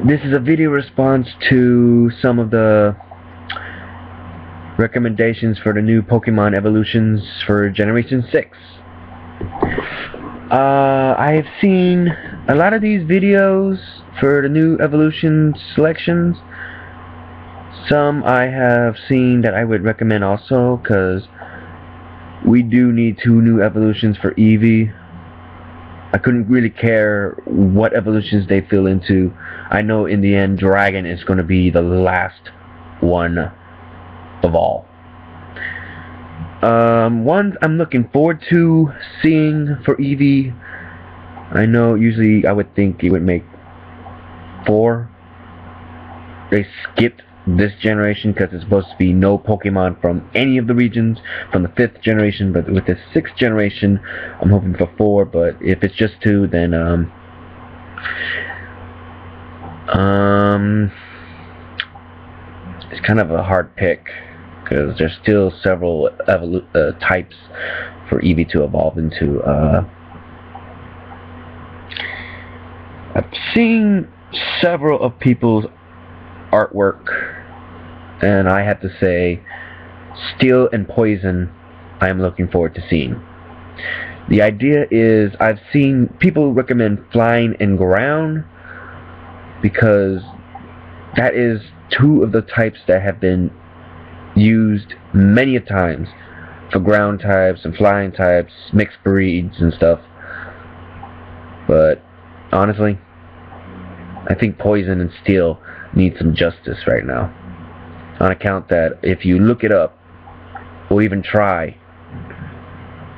This is a video response to some of the recommendations for the new Pokemon evolutions for Generation 6. I have seen a lot of these videos for the new evolution selections. Some I have seen that I would recommend also, because we do need 2 new evolutions for Eevee. I couldn't really care what evolutions they fill into. I know in the end Dragon is going to be the last one of all. One I'm looking forward to seeing for Eevee, I know usually I would think it would make 4. They skipped this generation because it's supposed to be no Pokemon from any of the regions from the 5th generation, but with the 6th generation I'm hoping for 4, but if it's just 2, then it's kind of a hard pick, because there's still several types for Eevee to evolve into. I've seen several of people's artwork, and I have to say, Steel and Poison I am looking forward to seeing. The idea is, I've seen people recommend Flying and Ground, because that is 2 of the types that have been used many a times for ground types and flying types, mixed breeds and stuff. But honestly, I think Poison and Steel need some justice right now, on account that if you look it up or even try,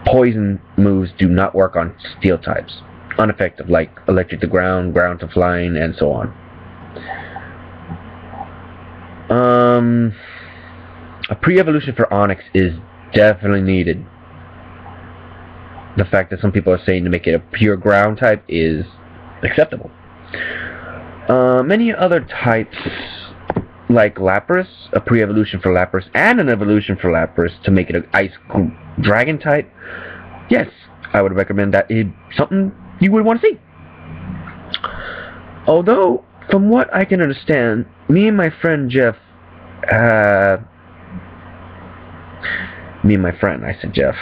Poison moves do not work on Steel types. Ineffective, like Electric to Ground, Ground to Flying, and so on. A pre-evolution for Onix is definitely needed. The fact that some people are saying to make it a pure ground type is acceptable. Many other types, like Lapras, a pre-evolution for Lapras and an evolution for Lapras to make it an ice dragon type, yes, I would recommend that. It's something you would want to see. Although, from what I can understand, me and my friend Jeff, I said Jeff.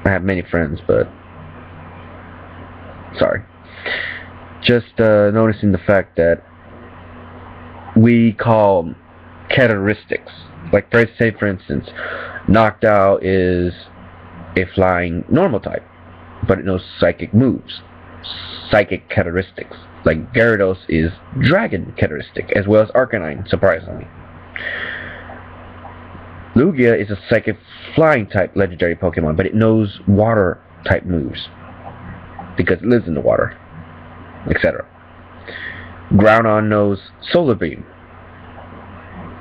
I have many friends, but sorry. Just noticing the fact that we call characteristics, like say for instance, Knocked Out is a flying normal type, but it knows psychic moves, psychic characteristics. Like Gyarados is dragon characteristic, as well as Arcanine, surprisingly. Lugia is a psychic flying type legendary Pokemon, but it knows water type moves, because it lives in the water, etc. Groudon knows Solar Beam,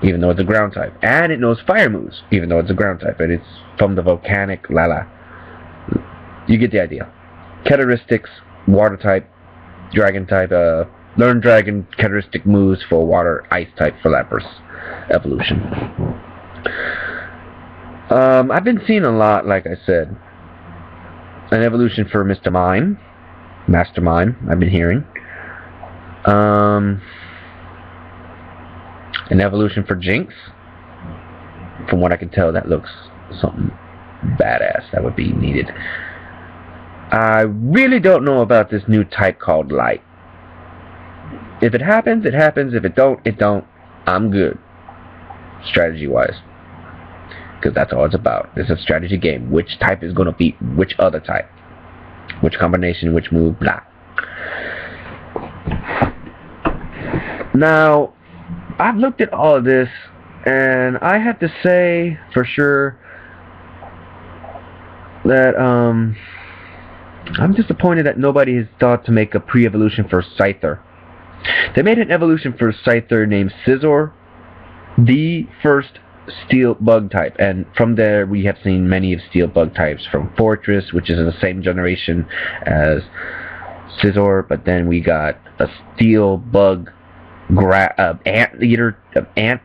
even though it's a ground type, and it knows fire moves, even though it's a ground type, and it's from the volcanic Lala. You get the idea. Characteristics, water type, dragon type, learn dragon characteristic moves for water, ice type for Lapras evolution. I've been seeing a lot, like I said. An evolution for Mr. Mime, Master Mime, I've been hearing. An evolution for Jinx. From what I can tell, that looks something badass that would be needed. I really don't know about this new type called Light. If it happens, it happens. If it don't, it don't. I'm good, strategy-wise, because that's all it's about. It's a strategy game. Which type is going to beat which other type? Which combination, which move, blah. Now, I've looked at all of this, and I have to say for sure that I'm disappointed that nobody has thought to make a pre-evolution for Scyther. They made an evolution for Scyther named Scizor, the first Steel Bug type, and from there we have seen many of Steel Bug types, from Fortress, which is in the same generation as Scizor, but then we got a Steel Bug ant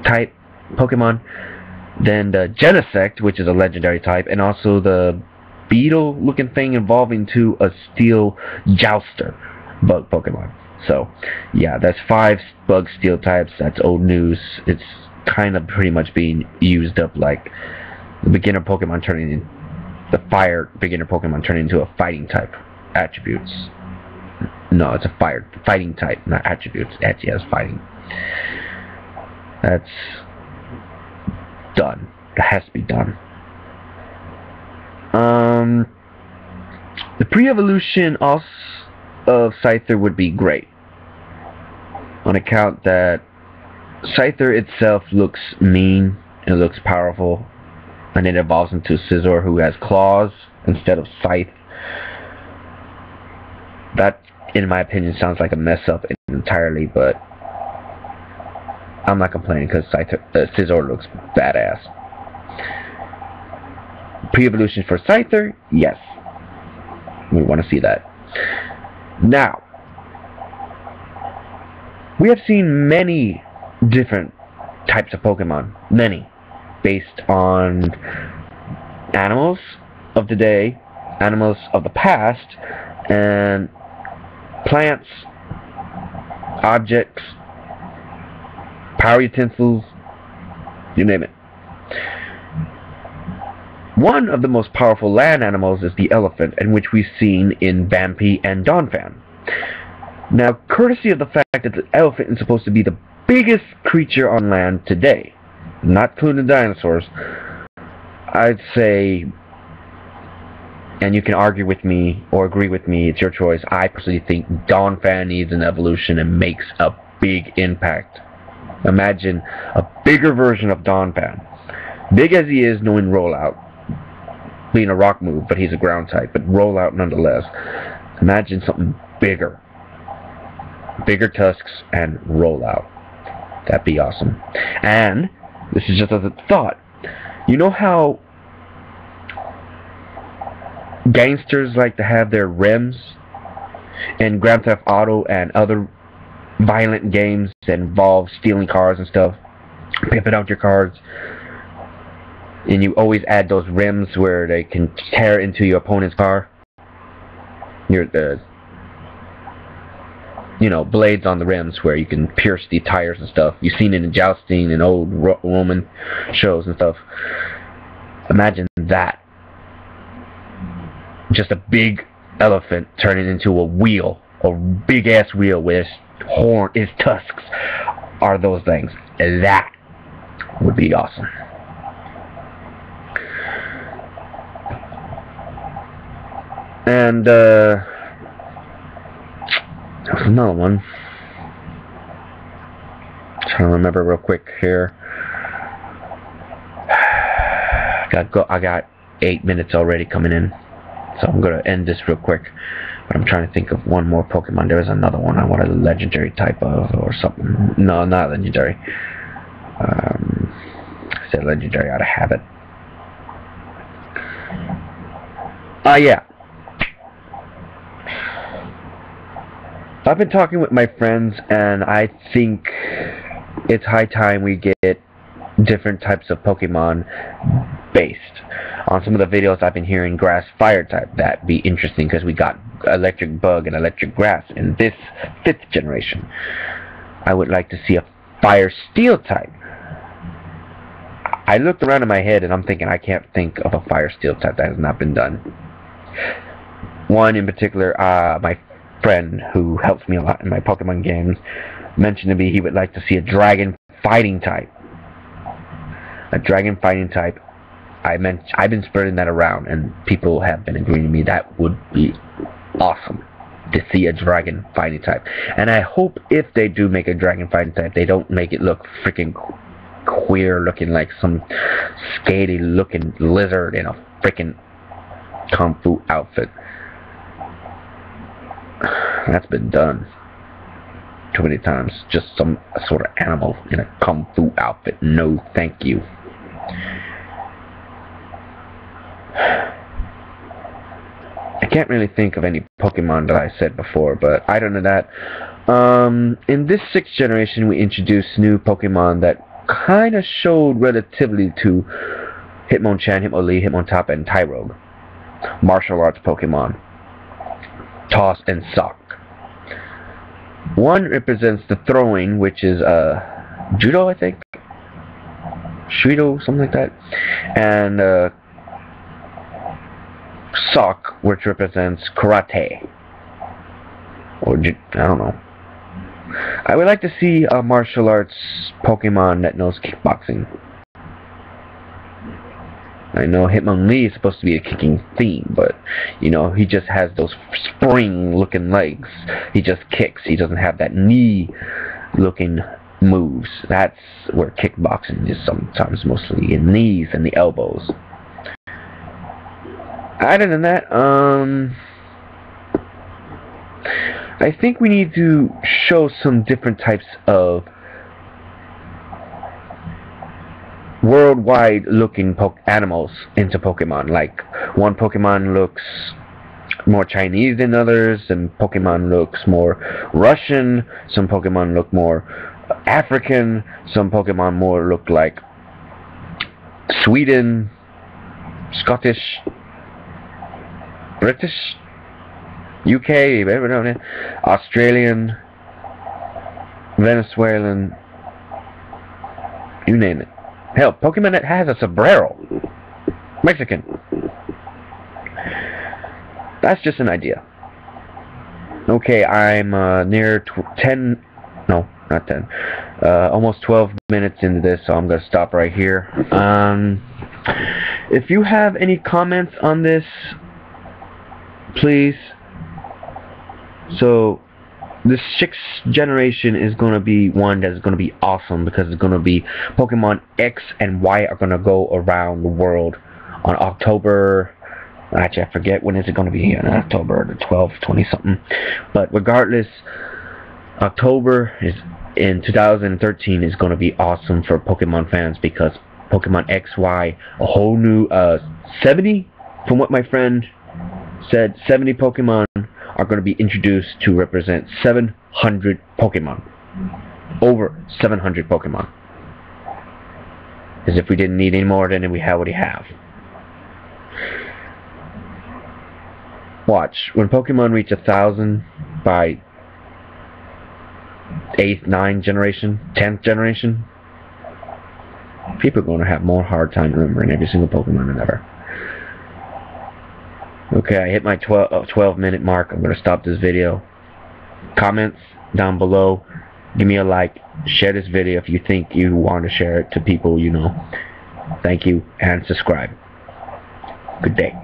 type Pokemon, then the Genesect, which is a legendary type, and also the beetle looking thing evolving to a Steel Jouster bug Pokemon. So, yeah, that's 5 bug steel types. That's old news. It's kind of pretty much being used up, like the beginner Pokemon turning in the fire beginner Pokemon turning into a fighting type attributes. No, it's a fighting type, not attributes. It actually has fighting. That's done. It has to be done. The pre-evolution of Scyther would be great, on account that Scyther itself looks mean, and it looks powerful, and it evolves into Scizor, who has claws instead of scythe. That, in my opinion, sounds like a mess up entirely, but I'm not complaining because Scizor looks badass. Pre-evolution for Scyther, yes. We want to see that. Now, we have seen many different types of Pokemon. Many. Based on animals of the day, animals of the past, and plants, objects, power utensils, you name it. One of the most powerful land animals is the elephant, in which we've seen in Vampy and Donphan. Now, courtesy of the fact that the elephant is supposed to be the biggest creature on land today, not including dinosaurs, I'd say, and you can argue with me or agree with me, it's your choice, I personally think Donphan needs an evolution and makes a big impact. Imagine a bigger version of Donphan. Big as he is, knowing rollout. Being a rock move, but he's a ground type, but rollout nonetheless. Imagine something bigger. Bigger tusks and rollout. That'd be awesome. And this is just as a thought. You know how gangsters like to have their rims in Grand Theft Auto and other violent games that involve stealing cars and stuff, pimping out your cars, and you always add those rims where they can tear into your opponent's car? Blades on the rims where you can pierce the tires and stuff. You've seen it in jousting and old Roman shows and stuff. Imagine that. Just a big elephant turning into a wheel, a big ass wheel with its tusks are those things. That would be awesome. And there's another one. Trying to remember real quick here. I got 8 minutes already coming in, so I'm gonna end this real quick. But I'm trying to think of one more Pokemon. There was another one I want a legendary type of or something. No, not legendary. I said legendary out of habit. Yeah. I've been talking with my friends, and I think it's high time we get different types of Pokemon based on some of the videos I've been hearing. Grass fire type, that'd be interesting because we got electric bug and electric grass in this 5th generation. I would like to see a fire steel type. I looked around in my head and I'm thinking I can't think of a fire steel type that has not been done. One in particular, my friend who helps me a lot in my Pokemon games mentioned to me he would like to see a dragon fighting type. A dragon fighting type. I've been spreading that around, and people have been agreeing with me. That would be awesome to see a dragon fighting type. And I hope if they do make a dragon fighting type, they don't make it look freaking queer, looking like some skaty looking lizard in a freaking kung fu outfit. That's been done too many times. Just some sort of animal in a kung fu outfit. No, thank you. I can't really think of any Pokemon that I said before, but I don't know that. In this 6th generation, we introduced new Pokemon that kind of showed relatively to Hitmonchan, Hitmonlee, Hitmontop, and Tyrogue. Martial arts Pokemon. Toss and Sock. One represents the throwing, which is judo, I think. Shudo, something like that. And sock, which represents karate. Or, I don't know. I would like to see a martial arts Pokemon that knows kickboxing. I know Hitmonlee is supposed to be a kicking theme, but, you know, he just has those spring-looking legs. He just kicks. He doesn't have that knee-looking moves. That's where kickboxing is sometimes, mostly in knees and the elbows. Other than that, I think we need to show some different types of worldwide looking animals into Pokemon. Like, one Pokemon looks more Chinese than others, and Pokemon looks more Russian, some Pokemon look more African, some Pokemon more look like Sweden, Scottish, British, UK, Australian, Venezuelan, you name it. Hell, Pokemon that has a sombrero. Mexican. That's just an idea. Okay, I'm near 10... No, not 10. Almost 12 minutes into this, so I'm going to stop right here. If you have any comments on this, please. So, this 6th generation is going to be one that's going to be awesome, because it's going to be Pokemon X and Y are going to go around the world on October. Actually, I forget when is it going to be, in October the 12th, 20-something. But regardless, October is in 2013 is going to be awesome for Pokemon fans, because Pokemon X, Y, a whole new 70, from what my friend said, 70 Pokemon are going to be introduced to represent 700 Pokemon. Over 700 Pokemon. As if we didn't need any more, then we already have. Watch, when Pokemon reach 1,000 by 8th, 9th generation, 10th generation, people are going to have more hard time remembering every single Pokemon than ever. Okay, I hit my 12-minute mark. I'm going to stop this video. Comments down below. Give me a like. Share this video if you think you want to share it to people you know. Thank you, and subscribe. Good day.